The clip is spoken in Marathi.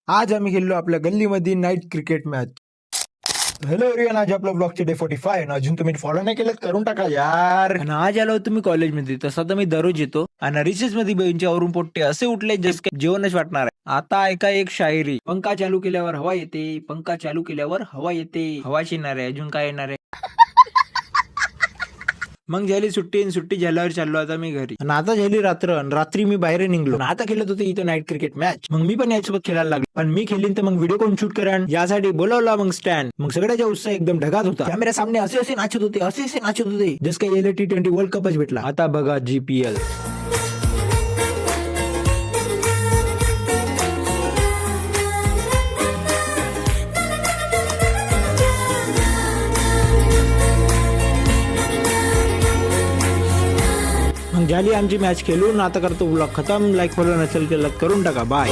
आज आम्ही खेळलो आपल्या गल्लीमध्ये night cricket match. Hello everyone, आज आपला ब्लॉगचे डे 45 आणि अजून तुम्ही फॉलो नाही केलं करून टाका यार. आणि आज आलो तुम्ही कॉलेजमध्ये. तसा तर मी दररोज येतो आणि रिसेस मध्ये बेंचवरून पोट्टे असे उठले जस काही जेवणच वाटणार आहे. आता ऐका एक शायरी. पंखा चालू केल्यावर हवा येते, पंखा चालू केल्यावर हवा येते. हवाच येणार आहे, अजून काय येणार आहे? मग झाली सुट्टी आणि सुट्टी झाल्यावर चाललो आता मी घरी. आणि आता झाली रात्र आणि रात्री मी बाहेर निघलो आणि आता खेळत होते इथं नाईट क्रिकेट मॅच. मग मी पण यासोबत खेळायला लागलो, पण मी खेळीन तर मग व्हिडिओ कोण शूट करण यासाठी बोलावला मग स्टँड. मग सगळ्याच्या उत्साह एकदम ढगात होता. कॅमेरा सामने असे असे नाचत होते, असे असे नाचत होते जस काही याला T20 वर्ल्ड कपच भेटला. आता बघा GPL. मग झाली आमची मॅच खेळून. आता करतो ब्लॉग खतम. लाईक फॉलो नसेल केलं करून टाका. बाय.